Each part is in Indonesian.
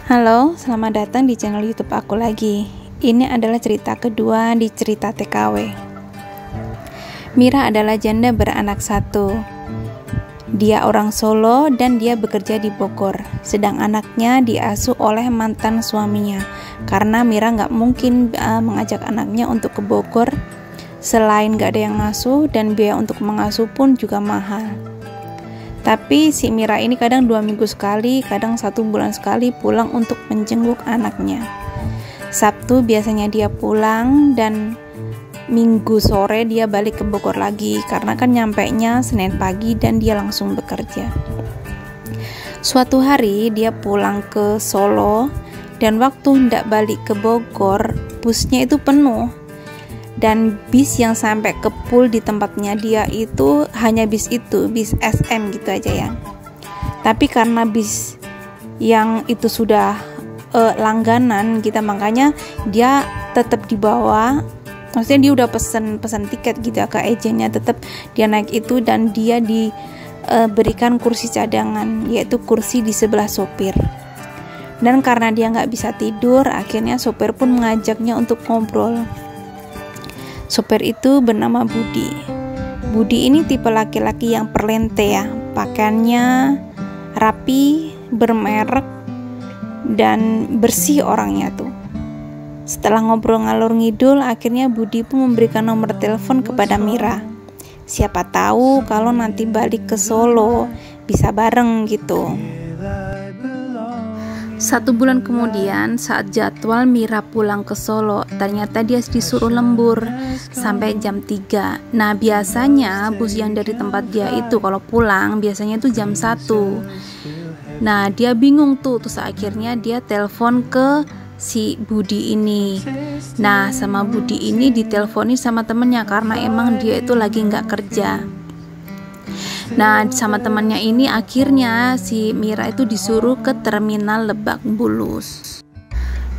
Halo, selamat datang di channel YouTube aku lagi. Ini adalah cerita kedua di cerita TKW. Mira adalah janda beranak satu. Dia orang Solo dan dia bekerja di Bogor. Sedang anaknya diasuh oleh mantan suaminya. Karena Mira nggak mungkin mengajak anaknya untuk ke Bogor. Selain nggak ada yang ngasuh dan biaya untuk mengasuh pun juga mahal. Tapi si Mira ini kadang 2 minggu sekali, kadang 1 bulan sekali pulang untuk menjenguk anaknya. Sabtu biasanya dia pulang dan Minggu sore dia balik ke Bogor lagi karena kan nyampenya Senin pagi dan dia langsung bekerja. Suatu hari dia pulang ke Solo dan waktu hendak balik ke Bogor, busnya itu penuh. Dan bis yang sampai ke pool di tempatnya dia itu hanya bis itu, bis SM gitu aja ya. Tapi karena bis yang itu sudah langganan kita, makanya dia tetap dibawa. Maksudnya dia udah pesan tiket gitu ya ke agennya, tetap dia naik itu dan dia diberikan kursi cadangan, yaitu kursi di sebelah sopir. Dan karena dia nggak bisa tidur, akhirnya sopir pun mengajaknya untuk ngobrol. Sopir itu bernama Budi. Budi ini tipe laki-laki yang perlente ya, pakaiannya rapi, bermerek, dan bersih orangnya tuh. Setelah ngobrol ngalur ngidul, akhirnya Budi pun memberikan nomor telepon kepada Mira. Siapa tahu kalau nanti balik ke Solo bisa bareng gitu. 1 bulan kemudian, saat jadwal Mira pulang ke Solo, ternyata dia disuruh lembur sampai jam 3. Nah, biasanya bus yang dari tempat dia itu kalau pulang biasanya itu jam 1. Nah, dia bingung tuh, terus akhirnya dia telepon ke si Budi ini. Nah, sama Budi ini diteleponi sama temennya karena emang dia itu lagi nggak kerja. Nah, sama temannya ini akhirnya si Mira itu disuruh ke terminal Lebak Bulus.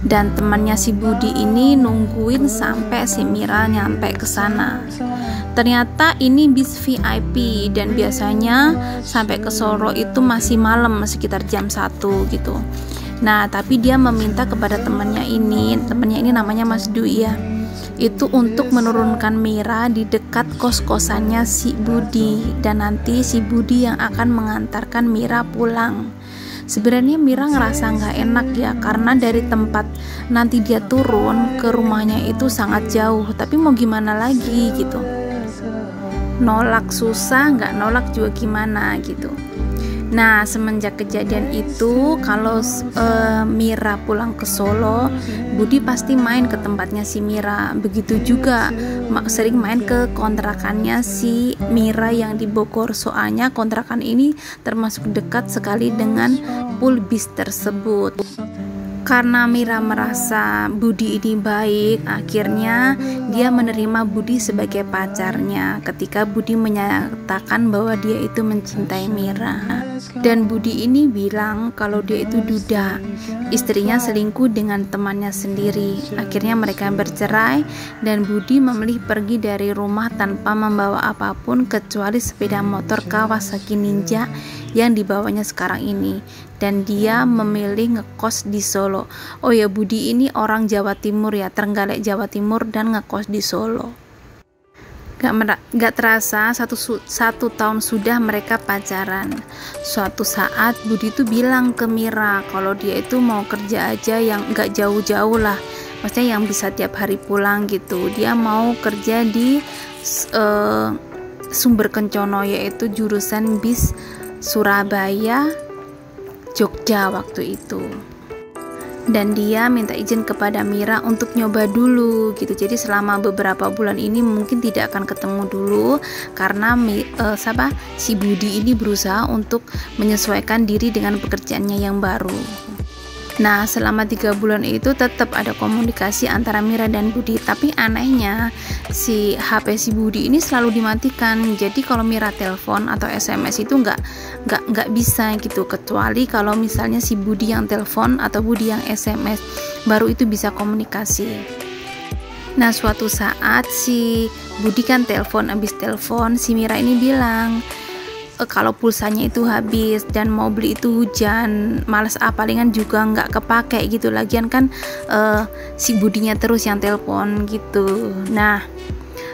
Dan temannya si Budi ini nungguin sampai si Mira nyampe ke sana. Ternyata ini bis VIP dan biasanya sampai ke Solo itu masih malam, sekitar jam 1 gitu. Nah, tapi dia meminta kepada temannya ini namanya Mas Dwi ya, itu untuk menurunkan Mira di dekat kos-kosannya si Budi, dan nanti si Budi yang akan mengantarkan Mira pulang. Sebenarnya Mira ngerasa nggak enak ya, karena dari tempat nanti dia turun ke rumahnya itu sangat jauh, tapi mau gimana lagi gitu, nolak susah, nggak nolak juga gimana gitu. Nah, semenjak kejadian itu, kalau Mira pulang ke Solo, Budi pasti main ke tempatnya si Mira. Begitu juga sering main ke kontrakannya si Mira yang di Bogor. Soalnya kontrakan ini termasuk dekat sekali dengan pool bis tersebut. Karena Mira merasa Budi ini baik, akhirnya dia menerima Budi sebagai pacarnya ketika Budi menyatakan bahwa dia itu mencintai Mira. Dan Budi ini bilang kalau dia itu duda, istrinya selingkuh dengan temannya sendiri. Akhirnya mereka bercerai dan Budi memilih pergi dari rumah tanpa membawa apapun kecuali sepeda motor Kawasaki Ninja yang dibawanya sekarang ini, dan dia memilih ngekos di Solo. Oh ya, Budi ini orang Jawa Timur ya, Trenggalek Jawa Timur, dan ngekos di Solo. Gak terasa satu tahun sudah mereka pacaran. Suatu saat Budi itu bilang ke Mira kalau dia itu mau kerja aja yang gak jauh-jauh lah, maksudnya yang bisa tiap hari pulang gitu. Dia mau kerja di Sumber Kencono, yaitu jurusan bis Surabaya Jogja waktu itu. Dan dia minta izin kepada Mira untuk nyoba dulu gitu. Jadi selama beberapa bulan ini mungkin tidak akan ketemu dulu karena si Budi ini berusaha untuk menyesuaikan diri dengan pekerjaannya yang baru. Nah, selama 3 bulan itu tetap ada komunikasi antara Mira dan Budi, tapi anehnya si HP si Budi ini selalu dimatikan. Jadi kalau Mira telepon atau SMS itu nggak bisa gitu, kecuali kalau misalnya si Budi yang telepon atau Budi yang SMS, baru itu bisa komunikasi. Nah, suatu saat si Budi kan abis telepon si Mira ini bilang, kalau pulsanya itu habis dan mau beli itu hujan, males palingan juga nggak kepake gitu. Lagian kan si Budinya terus yang telepon gitu. Nah,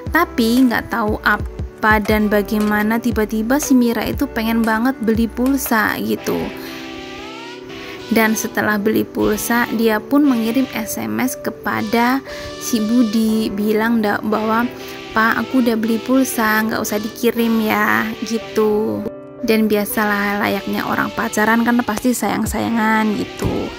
tapi nggak tahu apa dan bagaimana tiba-tiba si Mira itu pengen banget beli pulsa gitu. Dan setelah beli pulsa, dia pun mengirim SMS kepada si Budi bilang bahwa Pak, aku udah beli pulsa, nggak usah dikirim ya gitu. Dan biasalah layaknya orang pacaran kan pasti sayang-sayangan gitu.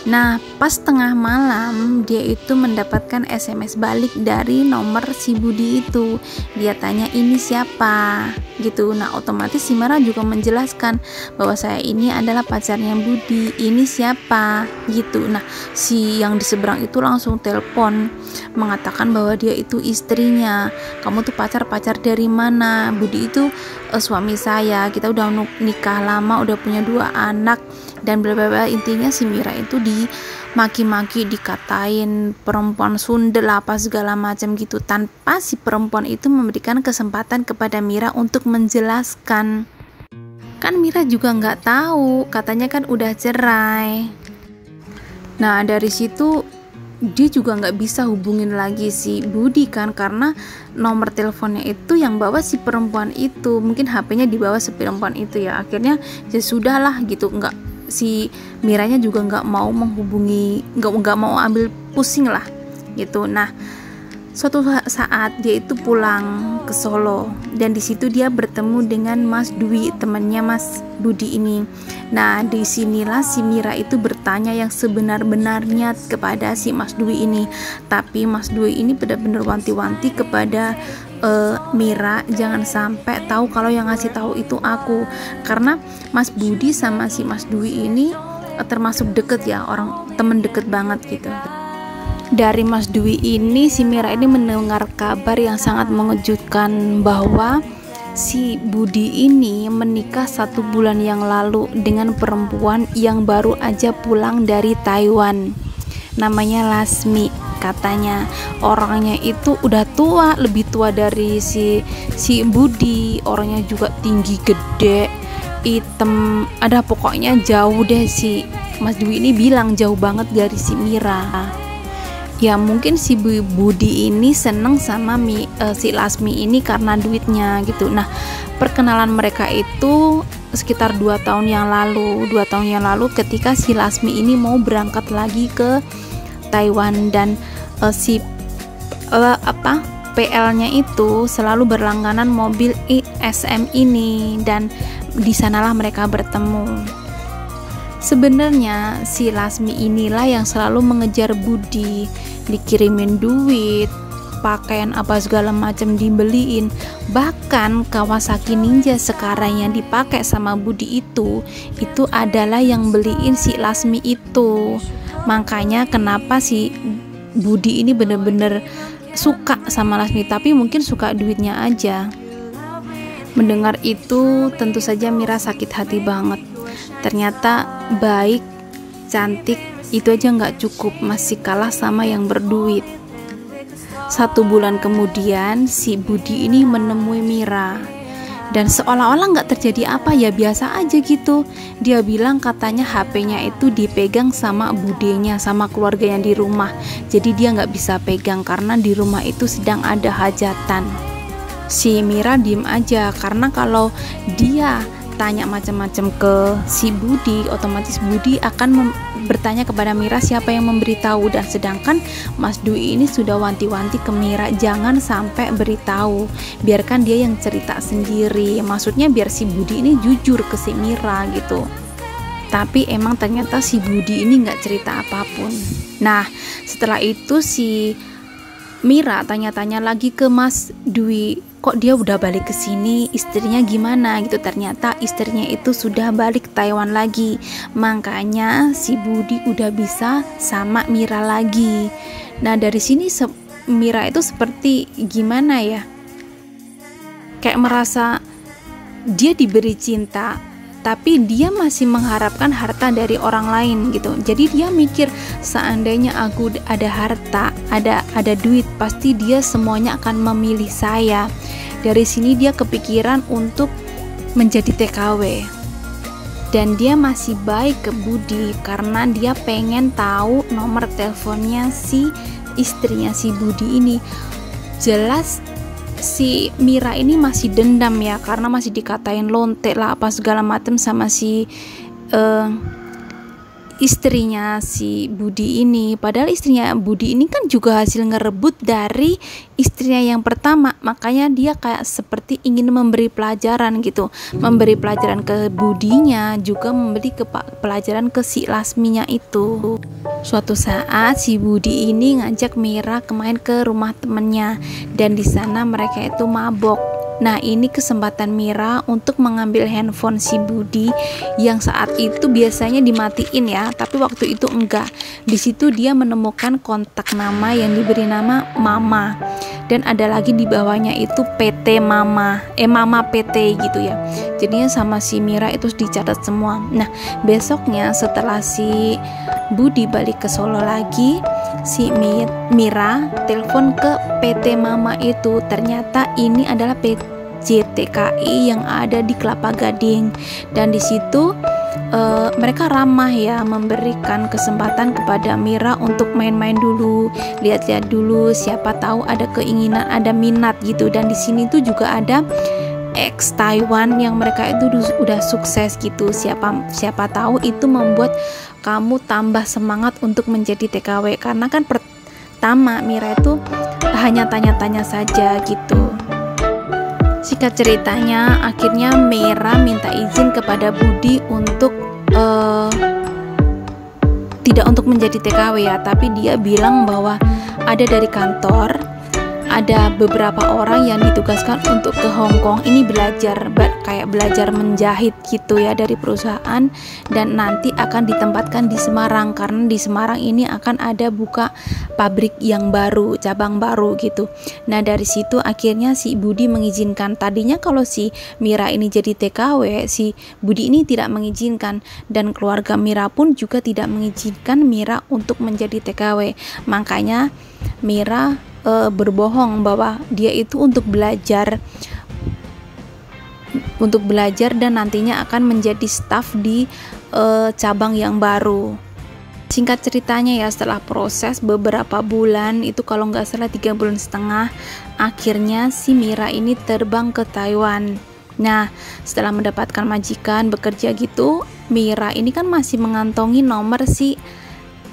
Nah, pas tengah malam dia itu mendapatkan SMS balik dari nomor si Budi itu. Dia tanya, ini siapa gitu. Nah, otomatis si Mira juga menjelaskan bahwa saya ini adalah pacarnya Budi, ini siapa gitu. Nah, si yang di seberang itu langsung telepon mengatakan bahwa dia itu istrinya. Kamu tuh pacar dari mana? Budi itu suami saya, kita udah nikah lama, udah punya 2 anak dan bla bla bla. Intinya si Mira itu dimaki-maki, dikatain perempuan sundel apa segala macam gitu, tanpa si perempuan itu memberikan kesempatan kepada Mira untuk menjelaskan. Kan Mira juga nggak tahu, katanya kan udah cerai. Nah, dari situ dia juga nggak bisa hubungin lagi si Budi kan, karena nomor teleponnya itu yang bawa si perempuan itu, mungkin HP-nya dibawa si perempuan itu ya. Akhirnya ya sudahlah gitu, nggak, si Miranya juga nggak mau menghubungi, nggak mau ambil pusing lah gitu. Nah, suatu saat dia itu pulang ke Solo dan di situ dia bertemu dengan Mas Dwi, temannya Mas Budi ini. Nah, disinilah si Mira itu bertanya yang sebenar-benarnya kepada si Mas Dwi ini. Tapi Mas Dwi ini benar-benar wanti-wanti kepada Mira jangan sampai tahu kalau yang ngasih tahu itu aku, karena Mas Budi sama si Mas Dwi ini termasuk deket ya, orang temen deket banget gitu. Dari Mas Dwi ini si Mira ini mendengar kabar yang sangat mengejutkan bahwa si Budi ini menikah 1 bulan yang lalu dengan perempuan yang baru aja pulang dari Taiwan, namanya Lasmi. Katanya orangnya itu udah tua, lebih tua dari si Budi, orangnya juga tinggi, gede, hitam, ada pokoknya jauh deh. Si Mas Dwi ini bilang jauh banget dari si Mira. Ya mungkin si Budi ini seneng sama si Lasmi ini karena duitnya gitu. Nah, perkenalan mereka itu sekitar 2 tahun yang lalu ketika si Lasmi ini mau berangkat lagi ke Taiwan dan si PL-nya itu selalu berlangganan mobil ISM ini, dan di sanalah mereka bertemu. Sebenarnya si Lasmi inilah yang selalu mengejar Budi, dikirimin duit, pakaian apa segala macam dibeliin. Bahkan Kawasaki Ninja sekarang yang dipakai sama Budi itu adalah yang beliin si Lasmi itu. Makanya kenapa si Budi ini bener-bener suka sama Lasmi, tapi mungkin suka duitnya aja. Mendengar itu tentu saja Mira sakit hati banget. Ternyata baik, cantik, itu aja nggak cukup, masih kalah sama yang berduit. 1 bulan kemudian si Budi ini menemui Mira dan seolah-olah nggak terjadi apa, ya biasa aja gitu. Dia bilang katanya HP-nya itu dipegang sama budenya, sama keluarga yang di rumah, jadi dia nggak bisa pegang karena di rumah itu sedang ada hajatan. Si Mira diem aja, karena kalau dia tanya macam-macam ke si Budi, otomatis Budi akan bertanya kepada Mira siapa yang memberitahu. Dan sedangkan Mas Dwi ini sudah wanti-wanti ke Mira jangan sampai beritahu, biarkan dia yang cerita sendiri, maksudnya biar si Budi ini jujur ke si Mira gitu. Tapi emang ternyata si Budi ini nggak cerita apapun. Nah, setelah itu si Mira tanya-tanya lagi ke Mas Dwi, kok dia udah balik ke sini, istrinya gimana gitu. Ternyata istrinya itu sudah balik Taiwan lagi, makanya si Budi udah bisa sama Mira lagi. Nah, dari sini Mira itu seperti gimana ya, kayak merasa dia diberi cinta tapi dia masih mengharapkan harta dari orang lain gitu. Jadi dia mikir, seandainya aku ada harta, ada duit, pasti dia semuanya akan memilih saya. Dari sini dia kepikiran untuk menjadi TKW. Dan dia masih baik ke Budi karena dia pengen tahu nomor teleponnya si istrinya si Budi ini. Jelas si Mira ini masih dendam ya, karena masih dikatain lonte lah apa segala macam sama si istrinya si Budi ini. Padahal istrinya Budi ini kan juga hasil ngerebut dari istrinya yang pertama, makanya dia kayak seperti ingin memberi pelajaran gitu, memberi pelajaran ke Budinya, juga memberi pelajaran ke si Lasminya itu. Suatu saat si Budi ini ngajak Mira main ke rumah temennya, dan di sana mereka itu mabok. Nah, ini kesempatan Mira untuk mengambil handphone si Budi yang saat itu biasanya dimatiin ya, tapi waktu itu enggak. Di situ dia menemukan kontak nama yang diberi nama Mama, dan ada lagi di bawahnya itu PT Mama, Mama PT gitu ya. Jadinya sama si Mira itu dicatat semua. Nah, besoknya setelah si Budi balik ke Solo lagi, si Mira telepon ke PT Mama itu. Ternyata ini adalah PJTKI yang ada di Kelapa Gading, dan di situ mereka ramah ya, memberikan kesempatan kepada Mira untuk main-main dulu, lihat-lihat dulu, siapa tahu ada keinginan, ada minat gitu. Dan di sini tuh juga ada ex Taiwan yang mereka itu udah sukses gitu. Siapa tahu itu membuat kamu tambah semangat untuk menjadi TKW, karena kan pertama Mira itu hanya tanya-tanya saja gitu. Singkat ceritanya, akhirnya Mira minta izin kepada Budi untuk tidak untuk menjadi TKW ya, tapi dia bilang bahwa ada dari kantor, ada beberapa orang yang ditugaskan untuk ke Hong Kong ini kayak belajar menjahit gitu ya dari perusahaan, dan nanti akan ditempatkan di Semarang karena di Semarang ini akan ada buka pabrik yang baru, cabang baru gitu. Nah, dari situ akhirnya si Budi mengizinkan. Tadinya kalau si Mira ini jadi TKW, si Budi ini tidak mengizinkan, dan keluarga Mira pun juga tidak mengizinkan Mira untuk menjadi TKW. Makanya Mira berbohong bahwa dia itu untuk belajar dan nantinya akan menjadi staf di cabang yang baru. Singkat ceritanya ya, setelah proses beberapa bulan, itu kalau nggak salah 3,5 bulan, akhirnya si Mira ini terbang ke Taiwan. Nah, setelah mendapatkan majikan bekerja gitu, Mira ini kan masih mengantongi nomor si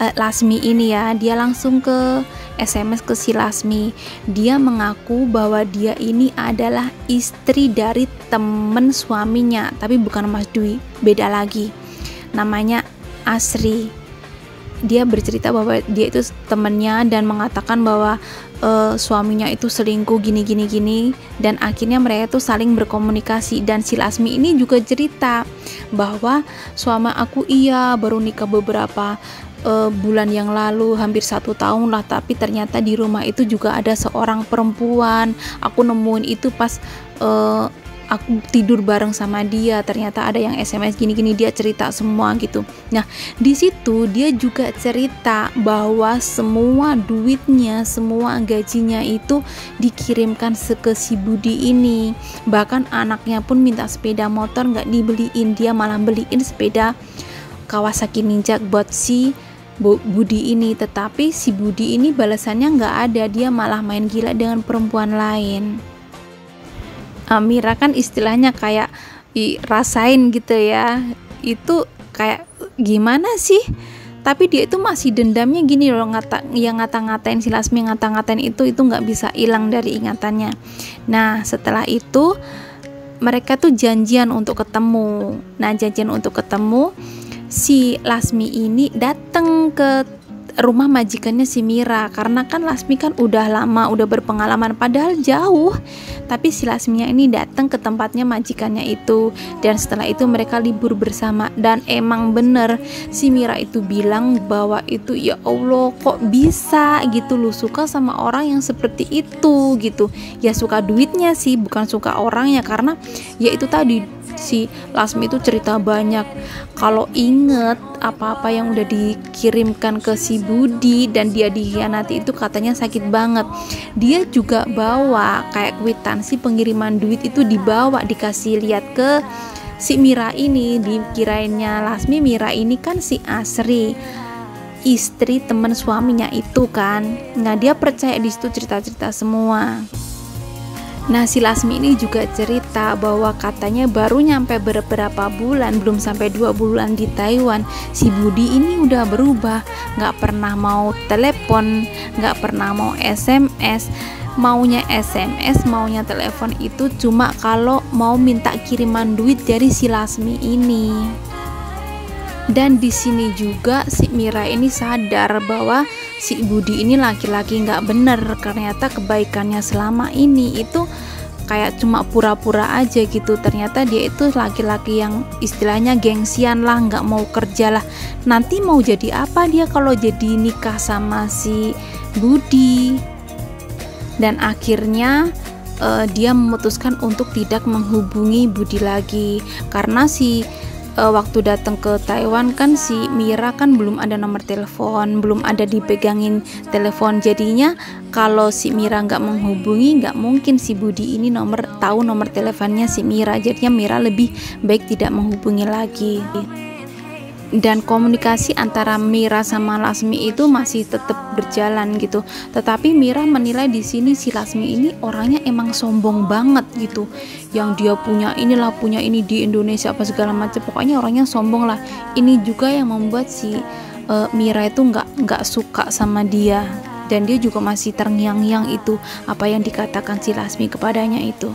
Lasmi ini ya. Dia langsung ke SMS ke si Lasmi. Dia mengaku bahwa dia ini adalah istri dari temen suaminya, tapi bukan Mas Dwi, beda lagi, namanya Asri. Dia bercerita bahwa dia itu temennya dan mengatakan bahwa suaminya itu selingkuh gini, dan akhirnya mereka itu saling berkomunikasi. Dan si Lasmi ini juga cerita bahwa suami aku baru nikah beberapa bulan yang lalu, hampir 1 tahun lah, tapi ternyata di rumah itu juga ada seorang perempuan. Aku nemuin itu pas aku tidur bareng sama dia, ternyata ada yang SMS gini, dia cerita semua gitu. Nah, di situ dia juga cerita bahwa semua duitnya, semua gajinya itu dikirimkan ke si Budi ini. Bahkan anaknya pun minta sepeda motor, nggak dibeliin, dia malah beliin sepeda Kawasaki Ninja buat si Budi ini. Tetapi si Budi ini balasannya nggak ada, dia malah main gila dengan perempuan lain. Mira kan istilahnya kayak rasain gitu ya, itu kayak gimana sih, tapi dia itu masih dendamnya gini loh, ngata-ngatain si Lasmi, ngata-ngatain itu nggak bisa hilang dari ingatannya. Nah, setelah itu mereka tuh janjian untuk ketemu. Nah, janjian untuk ketemu, si Lasmi ini datang ke rumah majikannya si Mira, karena kan Lasmi kan udah lama, udah berpengalaman, padahal jauh, tapi si Lasminya ini datang ke tempatnya majikannya itu. Dan setelah itu mereka libur bersama, dan emang bener si Mira itu bilang bahwa itu, ya Allah kok bisa gitu lu suka sama orang yang seperti itu gitu. Ya suka duitnya sih, bukan suka orangnya, karena ya itu tadi si Lasmi itu cerita banyak kalau inget apa-apa yang udah dikirimkan ke si Budi dan dia dikhianati itu katanya sakit banget. Dia juga bawa kayak kwitansi pengiriman duit itu, dibawa dikasih lihat ke si Mira ini. Dikirainnya Lasmi Mira ini kan si Asri, istri teman suaminya itu kan. Nah dia percaya di situ cerita-cerita semua. Nah si Lasmi ini juga cerita bahwa katanya baru nyampe beberapa bulan, belum sampai 2 bulan di Taiwan, si Budi ini udah berubah, nggak pernah mau telepon, nggak pernah mau SMS, maunya SMS, maunya telepon itu cuma kalau mau minta kiriman duit dari si Lasmi ini. Dan di sini juga si Mira ini sadar bahwa si Budi ini laki-laki nggak bener. Ternyata kebaikannya selama ini itu kayak cuma pura-pura aja gitu. Ternyata dia itu laki-laki yang istilahnya gengsian lah, nggak mau kerja lah. Nanti mau jadi apa dia kalau jadi nikah sama si Budi? Dan akhirnya dia memutuskan untuk tidak menghubungi Budi lagi karena si waktu datang ke Taiwan kan si Mira kan belum ada nomor telepon, belum ada dipegangin telepon. Jadinya kalau si Mira nggak menghubungi, nggak mungkin si Budi ini tahu nomor teleponnya si Mira. Jadinya Mira lebih baik tidak menghubungi lagi. Dan komunikasi antara Mira sama Lasmi itu masih tetap berjalan gitu. Tetapi Mira menilai di sini si Lasmi ini orangnya emang sombong banget gitu. Yang dia punya inilah, punya ini di Indonesia apa segala macam. Pokoknya orangnya sombong lah. Ini juga yang membuat si Mira itu nggak suka sama dia. Dan dia juga masih terngiang-ngiang itu apa yang dikatakan si Lasmi kepadanya itu.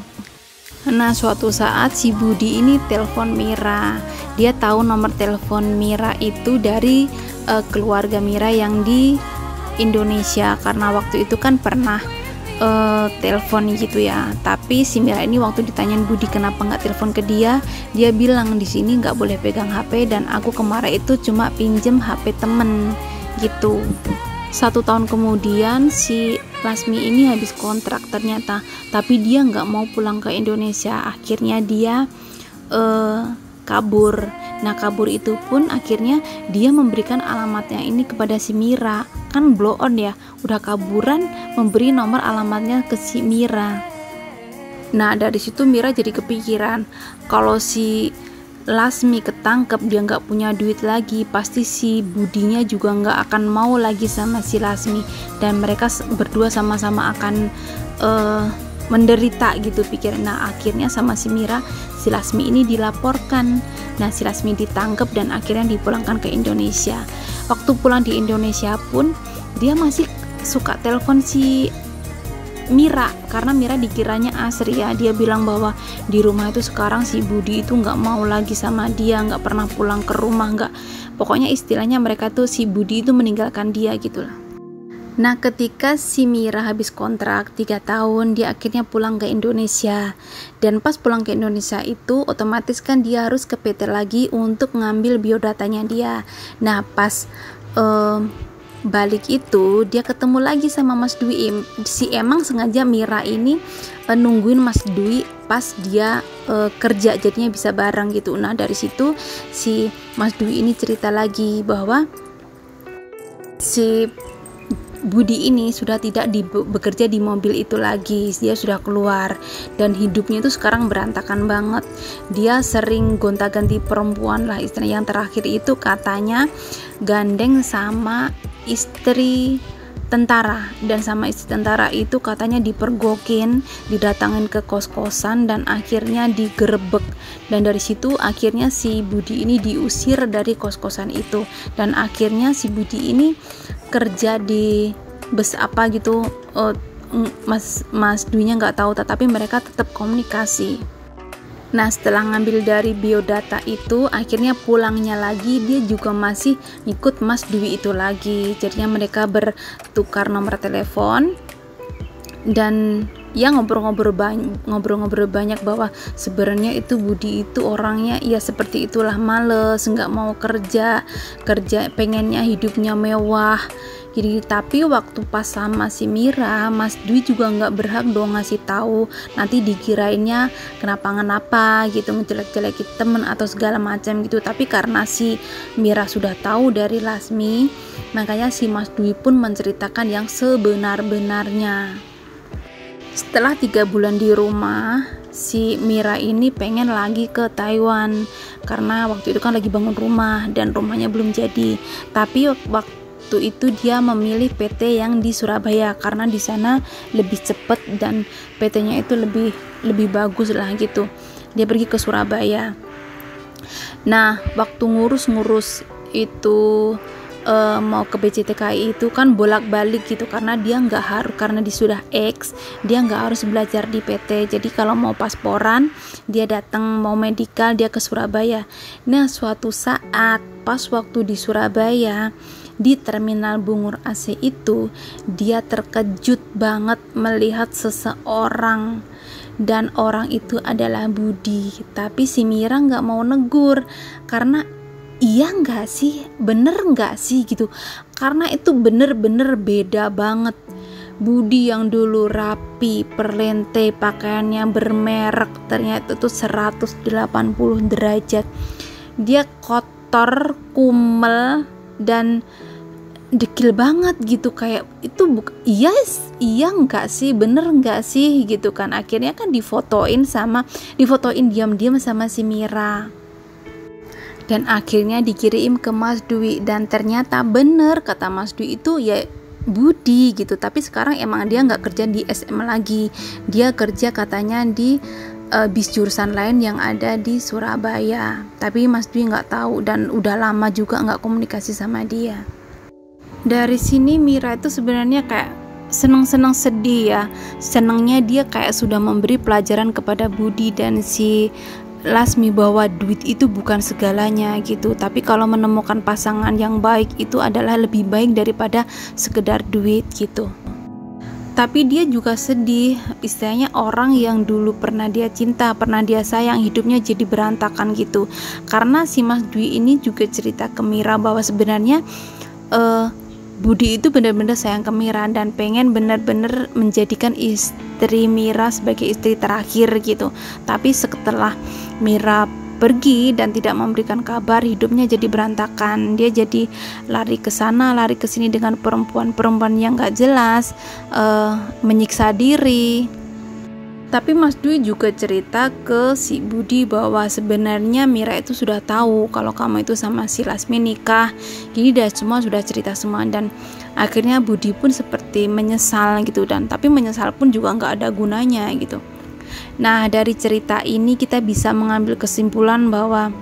Nah suatu saat si Budi ini telepon Mira. Dia tahu nomor telepon Mira itu dari keluarga Mira yang di Indonesia, karena waktu itu kan pernah telepon gitu ya. Tapi si Mira ini waktu ditanyain Budi kenapa nggak telepon ke dia, dia bilang di sini nggak boleh pegang HP dan aku kemarin itu cuma pinjem HP temen gitu. 1 tahun kemudian si Lasmi ini habis kontrak ternyata, tapi dia nggak mau pulang ke Indonesia. Akhirnya dia kabur. Nah kabur itu pun akhirnya dia memberikan alamatnya ini kepada si Mira. Kan blow on ya, udah kaburan memberi nomor alamatnya ke si Mira. Nah dari situ Mira jadi kepikiran kalau si Lasmi ketangkep, dia nggak punya duit lagi, pasti si Budinya juga nggak akan mau lagi sama si Lasmi dan mereka berdua sama-sama akan menderita gitu pikir. Nah akhirnya sama si Mira si Lasmi ini dilaporkan. Nah si Lasmi ditangkap dan akhirnya dipulangkan ke Indonesia. Waktu pulang di Indonesia pun dia masih suka telepon si Mira karena Mira dikiranya Asri ya. Dia bilang bahwa di rumah itu sekarang si Budi itu nggak mau lagi sama dia, nggak pernah pulang ke rumah, nggak, pokoknya istilahnya mereka tuh si Budi itu meninggalkan dia gitulah. Nah ketika si Mira habis kontrak 3 tahun, dia akhirnya pulang ke Indonesia. Dan pas pulang ke Indonesia itu otomatis kan dia harus ke PT lagi untuk ngambil biodatanya dia. Nah pas balik itu dia ketemu lagi sama Mas Dwi. Si emang sengaja Mira ini nungguin Mas Dwi pas dia kerja, jadinya bisa bareng gitu. Nah dari situ si Mas Dwi ini cerita lagi bahwa si Budi ini sudah tidak bekerja di mobil itu lagi, dia sudah keluar dan hidupnya itu sekarang berantakan banget. Dia sering gonta-ganti perempuan lah istilahnya. Yang terakhir itu katanya gandeng sama istri tentara, dan sama istri tentara itu katanya dipergokin, didatangin ke kos-kosan dan akhirnya digerebek. Dan dari situ akhirnya si Budi ini diusir dari kos-kosan itu dan akhirnya si Budi ini kerja di bus apa gitu. Mas Dwi-nya nggak tahu, tetapi mereka tetap komunikasi. Nah setelah ngambil dari biodata itu akhirnya pulangnya lagi dia juga masih ikut Mas Dwi itu lagi. Jadinya mereka bertukar nomor telepon dan ya ngobrol-ngobrol banyak bahwa sebenarnya itu Budi itu orangnya ya seperti itulah, males, nggak mau kerja pengennya hidupnya mewah. Jadi tapi waktu pas sama si Mira, Mas Dwi juga nggak berhak dong ngasih tahu, nanti dikirainnya kenapa gitu, ngejelek-jelekin temen atau segala macam gitu. Tapi karena si Mira sudah tahu dari Lasmi, makanya si Mas Dwi pun menceritakan yang sebenar-benarnya. Setelah 3 bulan di rumah, si Mira ini pengen lagi ke Taiwan karena waktu itu kan lagi bangun rumah dan rumahnya belum jadi. Tapi waktu itu dia memilih PT yang di Surabaya karena di sana lebih cepet dan PT-nya itu lebih bagus lah gitu. Dia pergi ke Surabaya. Nah, waktu ngurus itu mau ke BCTKI itu kan bolak-balik gitu karena dia nggak harus, karena dia sudah X, dia nggak harus belajar di PT. Jadi kalau mau pasporan dia datang, mau medical dia ke Surabaya. Nah, suatu saat pas waktu di Surabaya di terminal Bungur AC itu, dia terkejut banget melihat seseorang, dan orang itu adalah Budi. Tapi si Mira nggak mau negur karena iya nggak sih, bener nggak sih gitu, karena itu bener-bener beda banget. Budi yang dulu rapi, perlente, pakaiannya bermerek, ternyata itu 180 derajat. Dia kotor, kumel, dan dekil banget gitu, kayak itu iya nggak sih, bener nggak sih gitu kan. Akhirnya kan difotoin diam-diam sama si Mira, dan akhirnya dikirim ke Mas Dwi, dan ternyata bener kata Mas Dwi itu ya Budi gitu. Tapi sekarang emang dia nggak kerja di SM lagi, dia kerja katanya di bis jurusan lain yang ada di Surabaya. Tapi Mas Dwi nggak tahu dan udah lama juga nggak komunikasi sama dia. Dari sini Mira itu sebenarnya kayak seneng sedih ya. Senengnya dia kayak sudah memberi pelajaran kepada Budi dan si Lasmi bahwa duit itu bukan segalanya gitu. Tapi kalau menemukan pasangan yang baik itu adalah lebih baik daripada sekedar duit gitu. Tapi dia juga sedih, istilahnya orang yang dulu pernah dia cinta, pernah dia sayang, hidupnya jadi berantakan gitu. Karena si Mas Dwi ini juga cerita ke Mira bahwa sebenarnya Budi itu benar-benar sayang ke Mira dan pengen benar-benar menjadikan istri Mira sebagai istri terakhir gitu. Tapi setelah Mira pergi dan tidak memberikan kabar, hidupnya jadi berantakan. Dia jadi lari ke sana, lari ke sini dengan perempuan yang gak jelas, menyiksa diri. Tapi Mas Dwi juga cerita ke si Budi bahwa sebenarnya Mira itu sudah tahu kalau kamu itu sama si Lasmi nikah. Jadi sudah cerita semua, dan akhirnya Budi pun seperti menyesal gitu, dan tapi menyesal pun juga nggak ada gunanya gitu. Nah, dari cerita ini kita bisa mengambil kesimpulan bahwa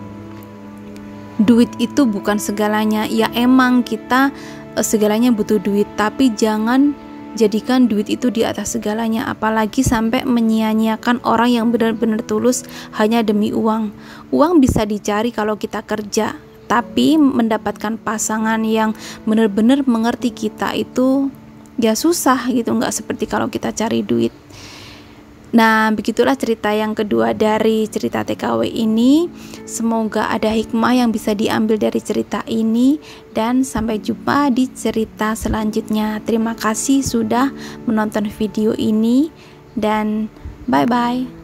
duit itu bukan segalanya. Ya emang kita segalanya butuh duit, tapi jangan jadikan duit itu di atas segalanya, apalagi sampai menyia-nyiakan orang yang benar-benar tulus hanya demi uang. Uang bisa dicari kalau kita kerja, tapi mendapatkan pasangan yang benar-benar mengerti kita itu ya susah gitu, nggak seperti kalau kita cari duit. Nah, begitulah cerita yang kedua dari cerita TKW ini. Semoga ada hikmah yang bisa diambil dari cerita ini, dan sampai jumpa di cerita selanjutnya. Terima kasih sudah menonton video ini, dan bye-bye.